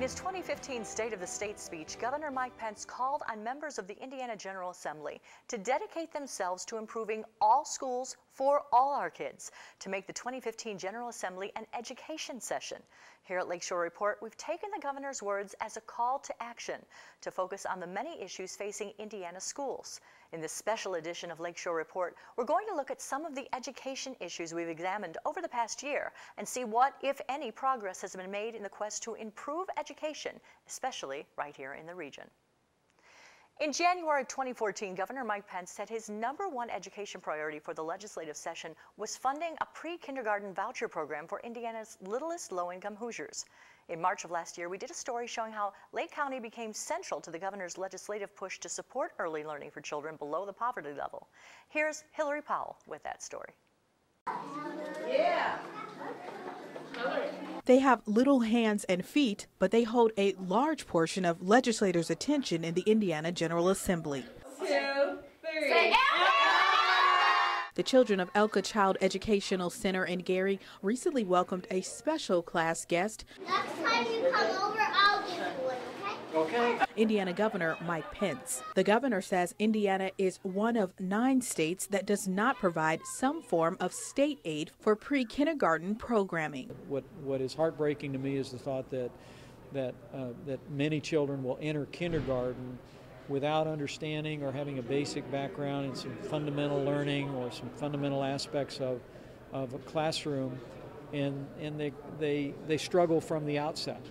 In his 2015 State of the State speech, Governor Mike Pence called on members of the Indiana General Assembly to dedicate themselves to improving all schools for all our kids, to make the 2015 General Assembly an education session. Here at Lakeshore Report, we've taken the governor's words as a call to action to focus on the many issues facing Indiana schools. In this special edition of Lakeshore Report, we're going to look at some of the education issues we've examined over the past year and see what, if any, progress has been made in the quest to improve education, especially right here in the region. In January 2014, Governor Mike Pence said his #1 education priority for the legislative session was funding a pre-kindergarten voucher program for Indiana's littlest low-income Hoosiers. In March of last year, we did a story showing how Lake County became central to the governor's legislative push to support early learning for children below the poverty level. Here's Hillary Powell with that story. Yeah. They have little hands and feet, but they hold a large portion of legislators' attention in the Indiana General Assembly. 2, 3. The children of Elka Child Educational Center in Gary recently welcomed a special class guest. Next time you come over, I'll give you one, okay? Okay. Indiana Governor Mike Pence. The governor says Indiana is one of 9 states that does not provide some form of state aid for pre-kindergarten programming. What is heartbreaking to me is the thought that many children will enter kindergarten without understanding or having a basic background in some fundamental learning or some fundamental aspects of a classroom, and they struggle from the outset.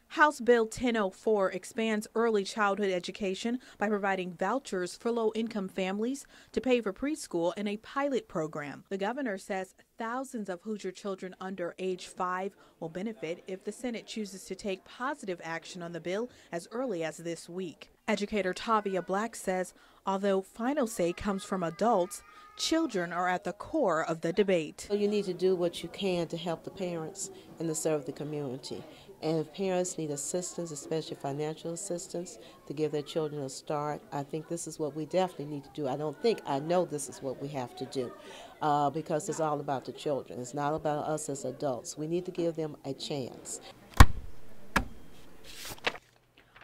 House Bill 1004 expands early childhood education by providing vouchers for low-income families to pay for preschool in a pilot program. The governor says thousands of Hoosier children under age 5 will benefit if the Senate chooses to take positive action on the bill as early as this week. Educator Tavia Black says although final say comes from adults, children are at the core of the debate. You need to do what you can to help the parents and to serve the community. And if parents need assistance, especially financial assistance, to give their children a start, I think this is what we definitely need to do. I know this is what we have to do because it's all about the children. It's not about us as adults. We need to give them a chance.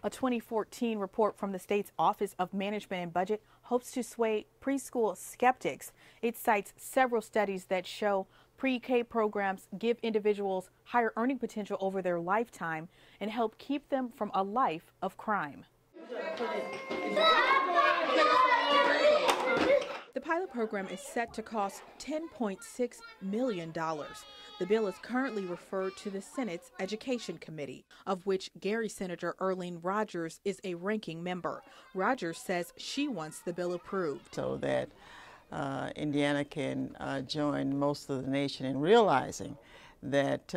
A 2014 report from the state's Office of Management and Budget hopes to sway preschool skeptics. It cites several studies that show pre-K programs give individuals higher earning potential over their lifetime and help keep them from a life of crime. The pilot program is set to cost $10.6 million. The bill is currently referred to the Senate's Education Committee, of which Gary Senator Earlene Rogers is a ranking member. Rogers says she wants the bill approved so that Indiana can join most of the nation in realizing that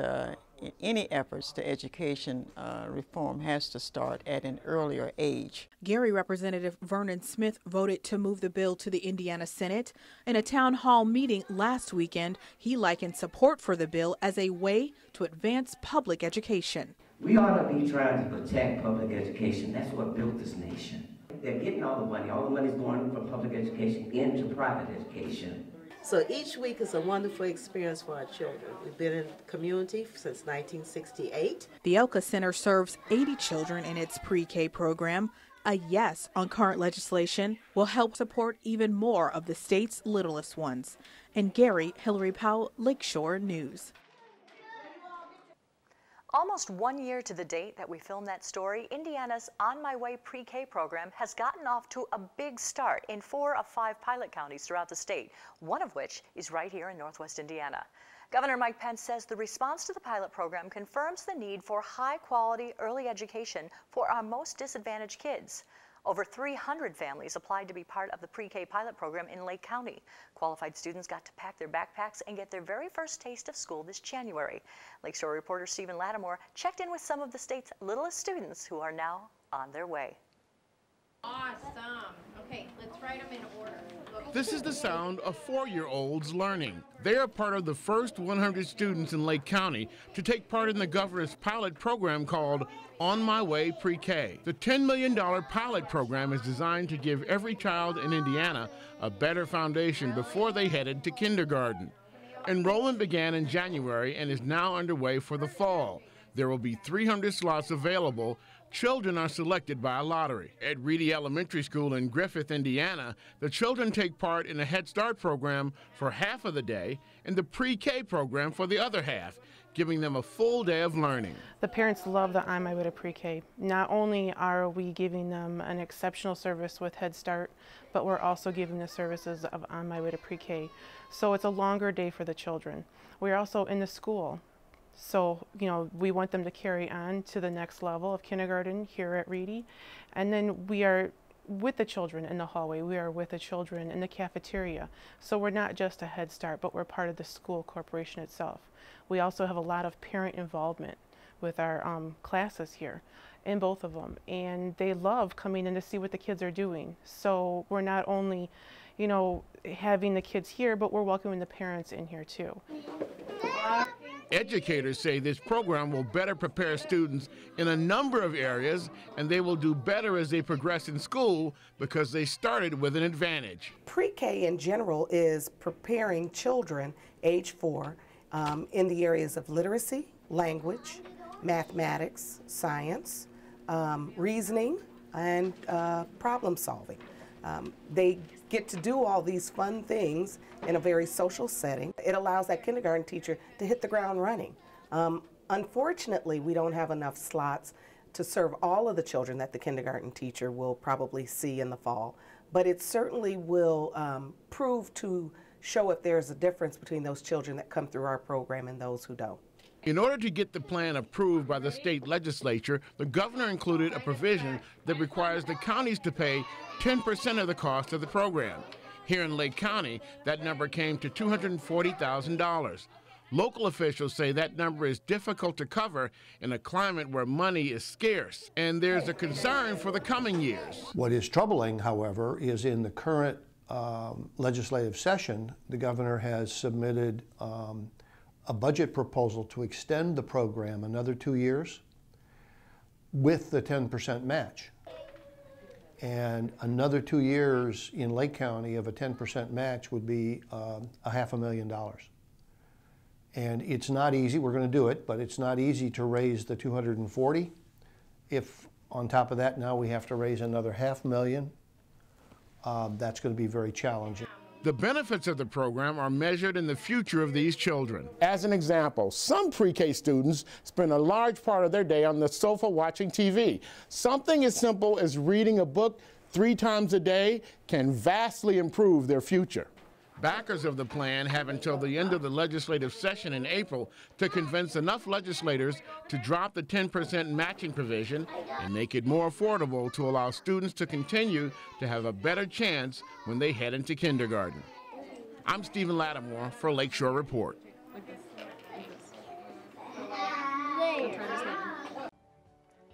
any efforts to education reform has to start at an earlier age. Gary Representative Vernon Smith voted to move the bill to the Indiana Senate. In a town hall meeting last weekend, he likened support for the bill as a way to advance public education. We ought to be trying to protect public education. That's what built this nation. They're getting all the money. All the money is going from public education into private education. So each week is a wonderful experience for our children. We've been in the community since 1968. The Elka Center serves 80 children in its pre-K program. A yes on current legislation will help support even more of the state's littlest ones. In Gary, Hillary Powell, Lakeshore News. Almost 1 year to the date that we filmed that story, Indiana's On My Way pre-K program has gotten off to a big start in 4 of 5 pilot counties throughout the state, one of which is right here in Northwest Indiana. Governor Mike Pence says the response to the pilot program confirms the need for high-quality early education for our most disadvantaged kids. Over 300 families applied to be part of the pre-K pilot program in Lake County. Qualified students got to pack their backpacks and get their very first taste of school this January. Lakeshore reporter Stephen Lattimore checked in with some of the state's littlest students who are now on their way. Awesome. Okay, let's write them in order. This is the sound of 4-year-olds learning. They are part of the first 100 students in Lake County to take part in the governor's pilot program called On My Way Pre-K. The $10 million pilot program is designed to give every child in Indiana a better foundation before they headed to kindergarten. Enrollment began in January and is now underway for the fall. There will be 300 slots available. Children are selected by a lottery. At Reedy Elementary School in Griffith, Indiana, the children take part in a Head Start program for half of the day and the pre-K program for the other half, giving them a full day of learning. The parents love the On My Way to Pre-K. Not only are we giving them an exceptional service with Head Start, but we're also giving the services of On My Way to Pre-K. So it's a longer day for the children. We're also in the school. So, we want them to carry on to the next level of kindergarten here at Reedy. And then we are with the children in the hallway. We are with the children in the cafeteria. So we're not just a Head Start, but we're part of the school corporation itself. We also have a lot of parent involvement with our classes here, in both of them. And they love coming in to see what the kids are doing. So we're not only, having the kids here, but we're welcoming the parents in here too. Educators say this program will better prepare students in a number of areas, and they will do better as they progress in school because they started with an advantage. Pre-K in general is preparing children age 4 in the areas of literacy, language, mathematics, science, reasoning, and problem solving. They get to do all these fun things in a very social setting. It allows that kindergarten teacher to hit the ground running. Unfortunately, we don't have enough slots to serve all of the children that the kindergarten teacher will probably see in the fall, but it certainly will prove to show if there's a difference between those children that come through our program and those who don't. In order to get the plan approved by the state legislature, the governor included a provision that requires the counties to pay 10% of the cost of the program. Here in Lake County, that number came to $240,000. Local officials say that number is difficult to cover in a climate where money is scarce, and there's a concern for the coming years. What is troubling, however, is in the current legislative session, the governor has submitted a budget proposal to extend the program another 2 years with the 10% match. And another 2 years in Lake County of a 10% match would be $500,000. And it's not easy, we're going to do it, but it's not easy to raise the 240. If on top of that now we have to raise another $500,000, that's going to be very challenging. The benefits of the program are measured in the future of these children. As an example, some pre-K students spend a large part of their day on the sofa watching TV. Something as simple as reading a book 3 times a day can vastly improve their future. Backers of the plan have until the end of the legislative session in April to convince enough legislators to drop the 10% matching provision and make it more affordable to allow students to continue to have a better chance when they head into kindergarten. I'm Stephen Lattimore for Lakeshore Report.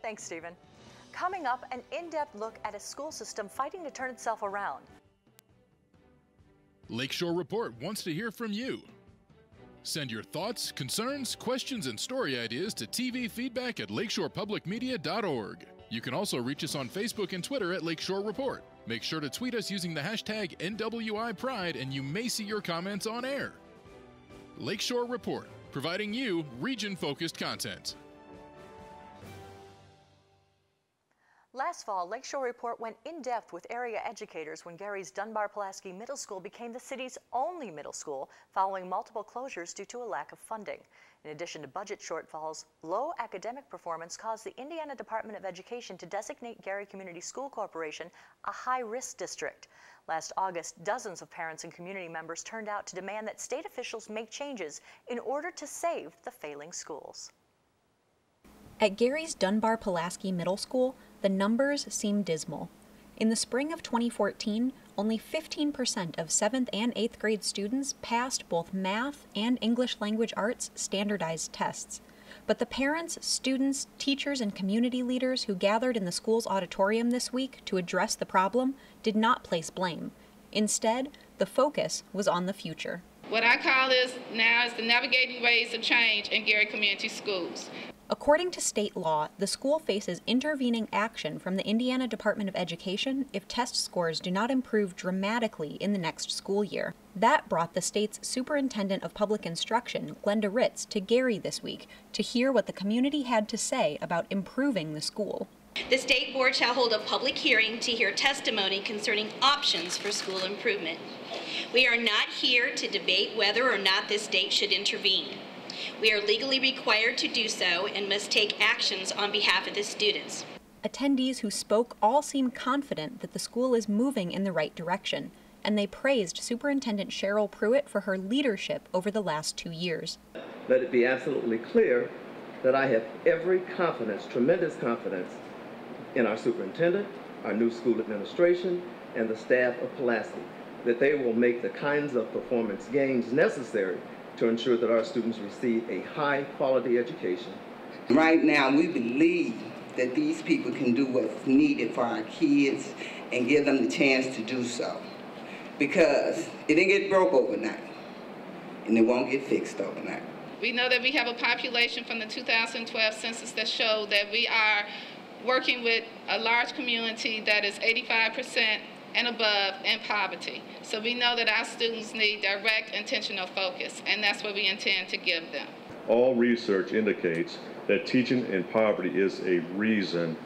Thanks, Stephen. Coming up, an in-depth look at a school system fighting to turn itself around. Lakeshore Report wants to hear from you. Send your thoughts, concerns, questions, and story ideas to tvfeedback@lakeshorepublicmedia.org. You can also reach us on Facebook and Twitter at Lakeshore Report. Make sure to tweet us using the hashtag NWIPride and you may see your comments on air. Lakeshore Report, providing you region-focused content. Last fall, Lakeshore Report went in-depth with area educators when Gary's Dunbar-Pulaski Middle School became the city's only middle school following multiple closures due to a lack of funding. In addition to budget shortfalls, low academic performance caused the Indiana Department of Education to designate Gary Community School Corporation a high-risk district. Last August, dozens of parents and community members turned out to demand that state officials make changes in order to save the failing schools. At Gary's Dunbar-Pulaski Middle School, the numbers seem dismal. In the spring of 2014, only 15% of 7th and 8th grade students passed both math and English language arts standardized tests. But the parents, students, teachers, and community leaders who gathered in the school's auditorium this week to address the problem did not place blame. Instead, the focus was on the future. What I call this now is the navigating ways of change in Gary Community Schools. According to state law, the school faces intervening action from the Indiana Department of Education if test scores do not improve dramatically in the next school year. That brought the state's Superintendent of Public Instruction, Glenda Ritz, to Gary this week to hear what the community had to say about improving the school. The State Board shall hold a public hearing to hear testimony concerning options for school improvement. We are not here to debate whether or not this state should intervene. We are legally required to do so and must take actions on behalf of the students. Attendees who spoke all seemed confident that the school is moving in the right direction, and they praised Superintendent Cheryl Pruitt for her leadership over the last 2 years. Let it be absolutely clear that I have every confidence, tremendous confidence, in our superintendent, our new school administration, and the staff of Pulaski, that they will make the kinds of performance gains necessary to ensure that our students receive a high-quality education. Right now, we believe that these people can do what's needed for our kids and give them the chance to do so. Because it didn't get broke overnight, and it won't get fixed overnight. We know that we have a population from the 2012 census that showed that we are working with a large community that is 85% and above in poverty. So we know that our students need direct, intentional focus, and that's what we intend to give them. All research indicates that teaching in poverty is a reason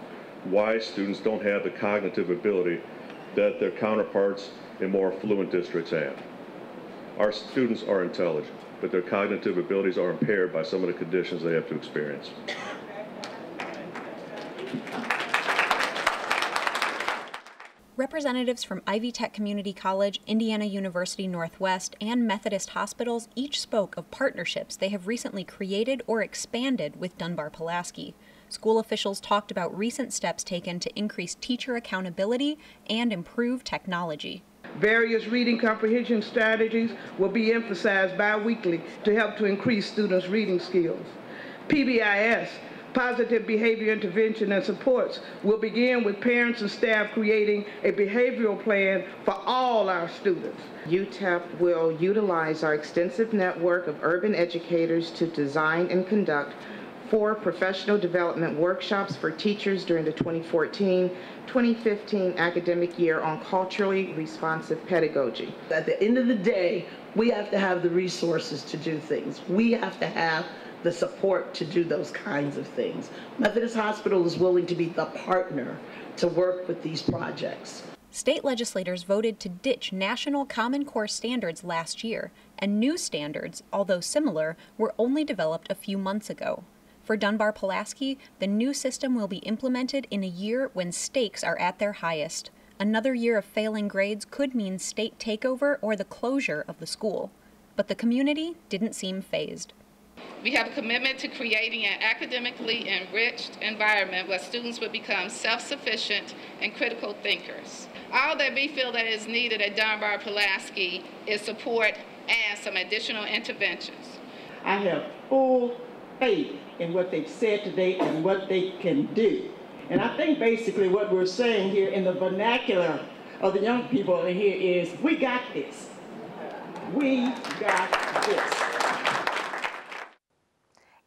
why students don't have the cognitive ability that their counterparts in more affluent districts have. Our students are intelligent, but their cognitive abilities are impaired by some of the conditions they have to experience. Representatives from Ivy Tech Community College, Indiana University Northwest, and Methodist hospitals each spoke of partnerships they have recently created or expanded with Dunbar-Pulaski. School officials talked about recent steps taken to increase teacher accountability and improve technology. Various reading comprehension strategies will be emphasized bi-weekly to help to increase students' reading skills. PBIS, Positive Behavior Intervention and Supports, will begin with parents and staff creating a behavioral plan for all our students. UTEP will utilize our extensive network of urban educators to design and conduct 4 professional development workshops for teachers during the 2014-2015 academic year on culturally responsive pedagogy. At the end of the day, we have to have the resources to do things. We have to have the support to do those kinds of things. Methodist Hospital is willing to be the partner to work with these projects. State legislators voted to ditch national Common Core standards last year, and new standards, although similar, were only developed a few months ago. For Dunbar-Pulaski, the new system will be implemented in a year when stakes are at their highest. Another year of failing grades could mean state takeover or the closure of the school. But the community didn't seem fazed. We have a commitment to creating an academically enriched environment where students will become self-sufficient and critical thinkers. All that we feel that is needed at Dunbar-Pulaski is support and some additional interventions. I have full faith in what they've said today and what they can do. And I think basically what we're saying here in the vernacular of the young people in here is, we got this. We got this.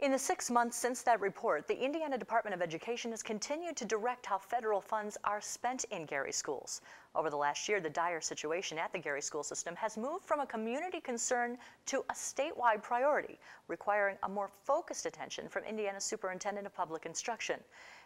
In the 6 months since that report, the Indiana Department of Education has continued to direct how federal funds are spent in Gary schools. Over the last year, the dire situation at the Gary school system has moved from a community concern to a statewide priority, requiring a more focused attention from Indiana's Superintendent of Public Instruction.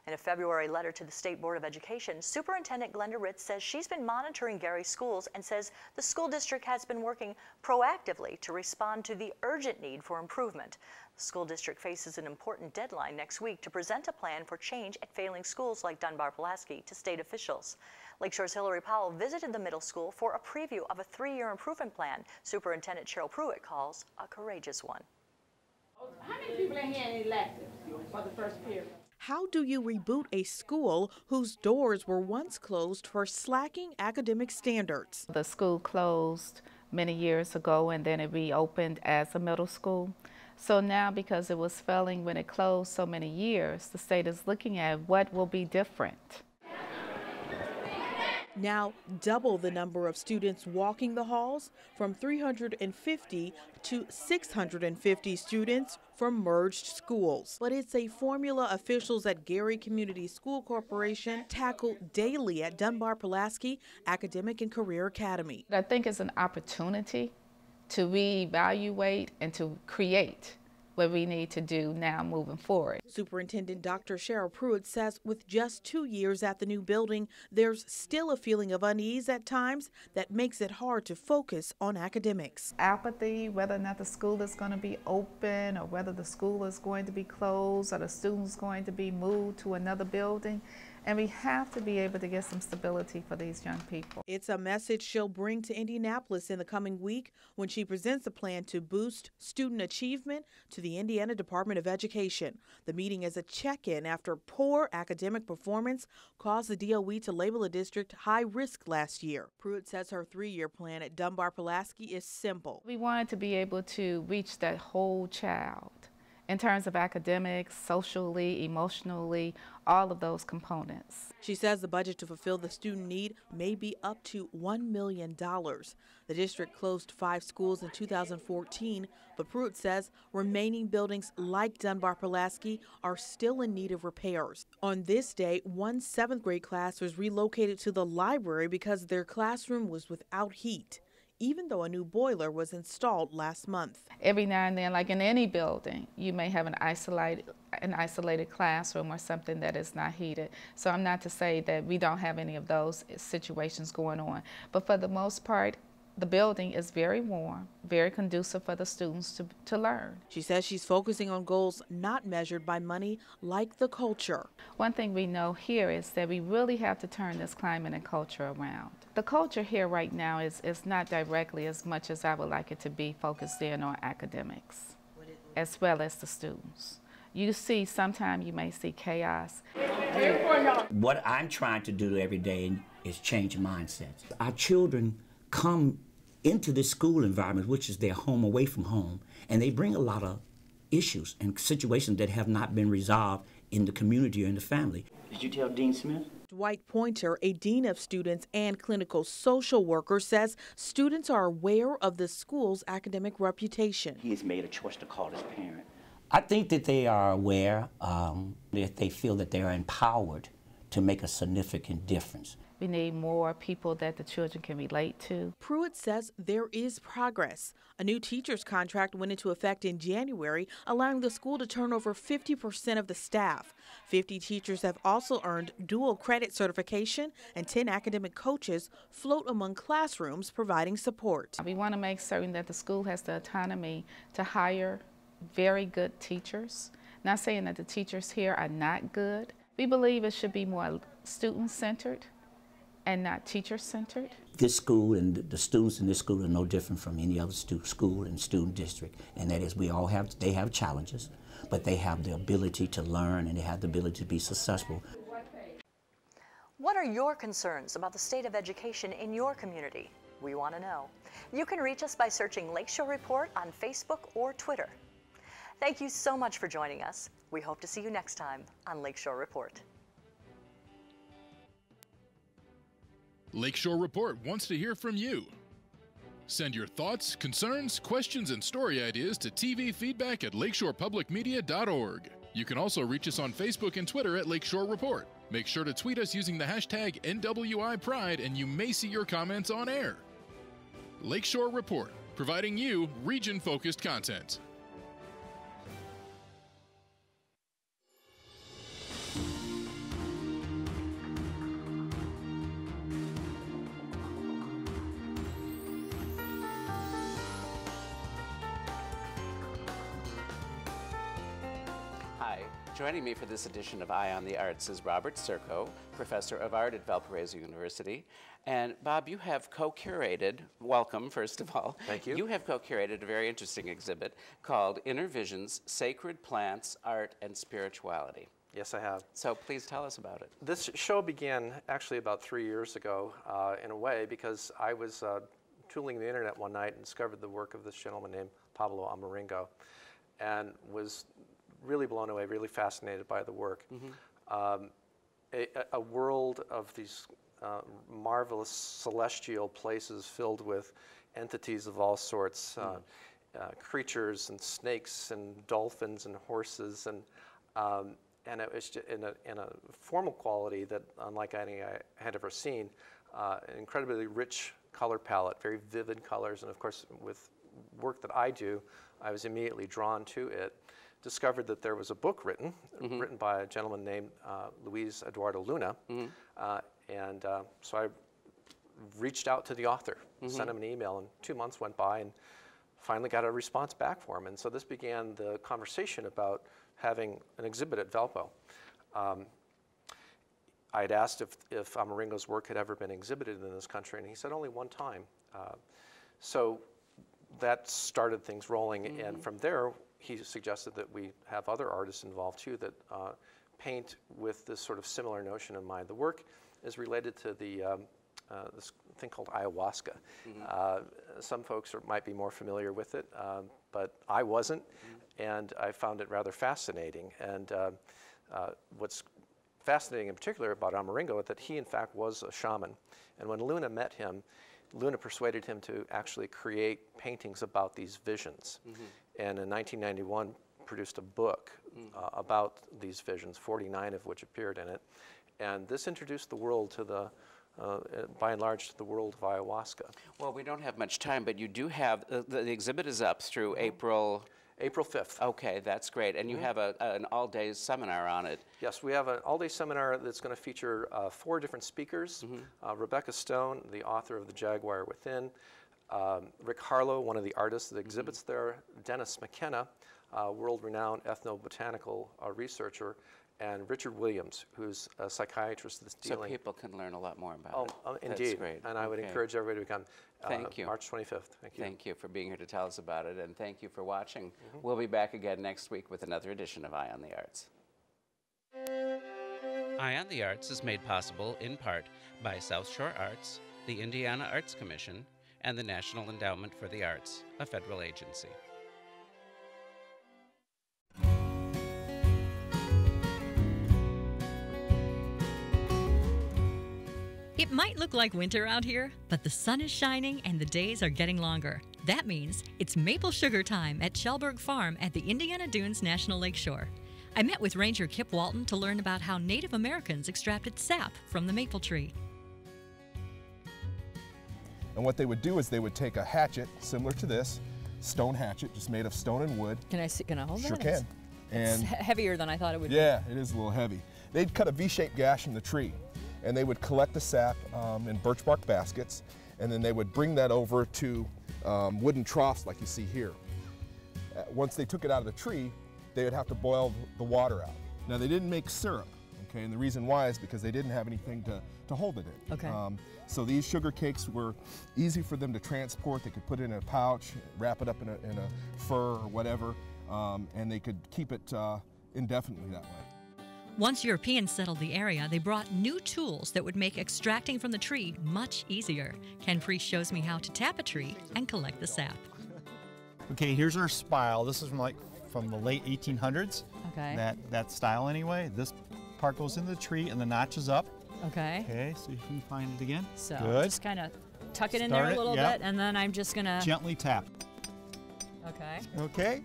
In a February letter to the State Board of Education, Superintendent Glenda Ritz says she's been monitoring Gary schools and says the school district has been working proactively to respond to the urgent need for improvement. The school district faces an important deadline next week to present a plan for change at failing schools like Dunbar-Pulaski to state officials. Lakeshore's Hillary Powell visited the middle school for a preview of a 3-year improvement plan Superintendent Cheryl Pruitt calls a courageous one. How many people in here in electives for the first period? How do you reboot a school whose doors were once closed for slacking academic standards? The school closed many years ago and then it reopened as a middle school. So now, because it was failing when it closed so many years, the state is looking at what will be different. now double the number of students walking the halls, from 350 to 650 students from merged schools. But it's a formula officials at Gary Community School Corporation tackle daily at Dunbar-Pulaski Academic and Career Academy. I think it's an opportunity to reevaluate and to create what we need to do now moving forward. Superintendent Dr. Cheryl Pruitt says with just 2 years at the new building, there's still a feeling of unease at times that makes it hard to focus on academics. Apathy, whether or not the school is going to be open or whether the school is going to be closed or the students going to be moved to another building. And we have to be able to get some stability for these young people. It's a message she'll bring to Indianapolis in the coming week when she presents a plan to boost student achievement to the Indiana Department of Education. The meeting is a check-in after poor academic performance caused the DOE to label a district high risk last year. Pruitt says her 3-year plan at Dunbar-Pulaski is simple. We wanted to be able to reach that whole child in terms of academics, socially, emotionally, all of those components. She says the budget to fulfill the student need may be up to $1 million. The district closed 5 schools in 2014, but Pruitt says remaining buildings like Dunbar-Pulaski are still in need of repairs. On this day, one 7th grade class was relocated to the library because their classroom was without heat, even though a new boiler was installed last month. Every now and then, like in any building, you may have an isolated classroom or something that is not heated. So I'm not to say that we don't have any of those situations going on. But for the most part, the building is very warm, very conducive for the students to learn. She says she's focusing on goals not measured by money, like the culture. One thing we know here is that we really have to turn this climate and culture around. The culture here right now is not directly as much as I would like it to be focused in on academics, as well as the students. You see, sometimes you may see chaos. What I'm trying to do every day is change mindsets. Our children come into this school environment, which is their home away from home, and they bring a lot of issues and situations that have not been resolved in the community or in the family. Did you tell Dean Smith? Dwight Pointer, a dean of students and clinical social worker, says students are aware of the school's academic reputation. He has made a choice to call his parent. I think that they are aware, that they feel that they are empowered to make a significant difference. We need more people that the children can relate to. Pruitt says there is progress. A new teacher's contract went into effect in January, allowing the school to turn over 50% of the staff. 50 teachers have also earned dual credit certification, and 10 academic coaches float among classrooms providing support. We want to make certain that the school has the autonomy to hire very good teachers. Not saying that the teachers here are not good. We believe it should be more student-centered and not teacher-centered. This school and the students in this school are no different from any other school and student district, and that is they have challenges, but they have the ability to learn and they have the ability to be successful. What are your concerns about the state of education in your community? We want to know. You can reach us by searching Lakeshore Report on Facebook or Twitter. Thank you so much for joining us. We hope to see you next time on Lakeshore Report. Lakeshore Report wants to hear from you. Send your thoughts, concerns, questions, and story ideas to tvfeedback@lakeshorepublicmedia.org. You can also reach us on Facebook and Twitter at Lakeshore Report. Make sure to tweet us using the hashtag NWIPride, and you may see your comments on air. Lakeshore Report, providing you region-focused content. Joining me for this edition of Eye on the Arts is Robert Serco, Professor of Art at Valparaiso University. And Bob, you have co-curated, welcome first of all. Thank you. You have co-curated a very interesting exhibit called Inner Visions, Sacred Plants, Art, and Spirituality. Yes, I have. So please tell us about it. This show began actually about 3 years ago, in a way, because I was tooling the internet one night and discovered the work of this gentleman named Pablo Amaringo, and was really blown away, really fascinated by the work. Mm-hmm. A world of these marvelous celestial places filled with entities of all sorts, creatures and snakes and dolphins and horses, and it was just in a formal quality that, unlike any I had ever seen, an incredibly rich color palette, very vivid colors, and of course with work that I do, I was immediately drawn to it. Discovered that there was a book written by a gentleman named Luis Eduardo Luna, and so I reached out to the author, sent him an email, and 2 months went by, and finally got a response back for him. And so this began the conversation about having an exhibit at Valpo. I had asked if Amaringo's work had ever been exhibited in this country, and he said only one time. So that started things rolling, and from there, he suggested that we have other artists involved too that paint with this sort of similar notion in mind. The work is related to this thing called ayahuasca. Some folks might be more familiar with it, but I wasn't, and I found it rather fascinating. And what's fascinating in particular about Amaringo is that he in fact was a shaman. And when Luna met him, Luna persuaded him to actually create paintings about these visions. And in 1991 produced a book about these visions, 49 of which appeared in it. And this introduced the world to the, by and large, to the world of ayahuasca. Well, we don't have much time, but you do have, the exhibit is up through April 5th. Okay, that's great. And you have an all-day seminar on it. Yes, we have an all-day seminar that's going to feature 4 different speakers. Rebecca Stone, the author of The Jaguar Within, Rick Harlow, one of the artists that exhibits there, Dennis McKenna, world-renowned ethnobotanical researcher, and Richard Williams, who's a psychiatrist that's dealing... So people can learn a lot more about it. Indeed. That's great. And I would encourage everybody to come. Thank you. March 25th. Thank you. Thank you for being here to tell us about it, and thank you for watching. We'll be back again next week with another edition of Eye on the Arts. Eye on the Arts is made possible in part by South Shore Arts, the Indiana Arts Commission, and the National Endowment for the Arts, a federal agency. It might look like winter out here, but the sun is shining and the days are getting longer. That means it's maple sugar time at Shellberg Farm at the Indiana Dunes National Lakeshore. I met with Ranger Kip Walton to learn about how Native Americans extracted sap from the maple tree. And what they would do is they would take a hatchet similar to this, stone hatchet, just made of stone and wood. Can I hold that? Sure can. It's heavier than I thought it would be. Yeah, it is a little heavy. They'd cut a V-shaped gash in the tree, and they would collect the sap in birch bark baskets, and then they would bring that over to wooden troughs like you see here. Once they took it out of the tree, they would have to boil the water out. Now they didn't make syrup, okay, and the reason why is because they didn't have anything to hold it in. Okay. So these sugar cakes were easy for them to transport. They could put it in a pouch, wrap it up in a fur or whatever, and they could keep it indefinitely that way. Once Europeans settled the area, they brought new tools that would make extracting from the tree much easier. Ken Priest shows me how to tap a tree and collect the sap. Okay, here's our spile. This is from the late 1800s. Okay. That style anyway. This part goes into the tree and the notch is up. Okay. Okay, so you can find it again. So good. Just kind of tuck it in there a little bit, and then I'm just gonna gently tap. Okay. Okay,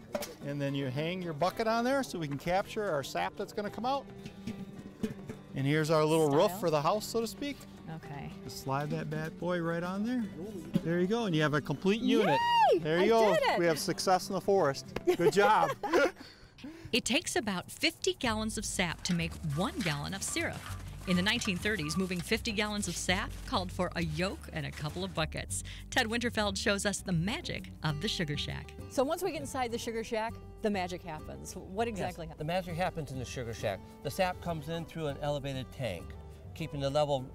and then you hang your bucket on there so we can capture our sap that's going to come out. And here's our little roof for the house, so to speak. Okay. Just slide that bad boy right on there. There you go, and you have a complete unit. Yay! There you go. Did it. We have success in the forest. Good job. It takes about 50 gallons of sap to make 1 gallon of syrup. In the 1930s, moving 50 gallons of sap called for a yoke and a couple of buckets. Ted Winterfeld shows us the magic of the Sugar Shack. So once we get inside the Sugar Shack, the magic happens. What exactly happens? The magic happens in the Sugar Shack. The sap comes in through an elevated tank, keeping the level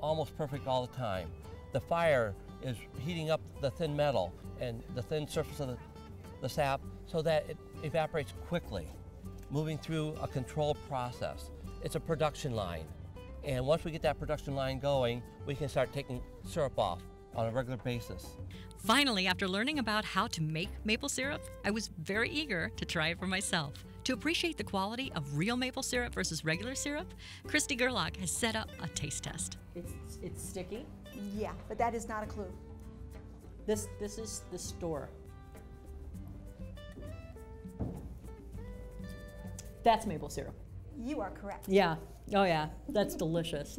almost perfect all the time. The fire is heating up the thin metal and the thin surface of the sap so that it evaporates quickly, moving through a controlled process. It's a production line. And once we get that production line going, we can start taking syrup off on a regular basis. Finally, after learning about how to make maple syrup, I was very eager to try it for myself. To appreciate the quality of real maple syrup versus regular syrup, Christy Gerlach has set up a taste test. It's sticky. Yeah, but that is not a clue. This is the store. That's maple syrup. You are correct. Yeah. Oh yeah. That's delicious.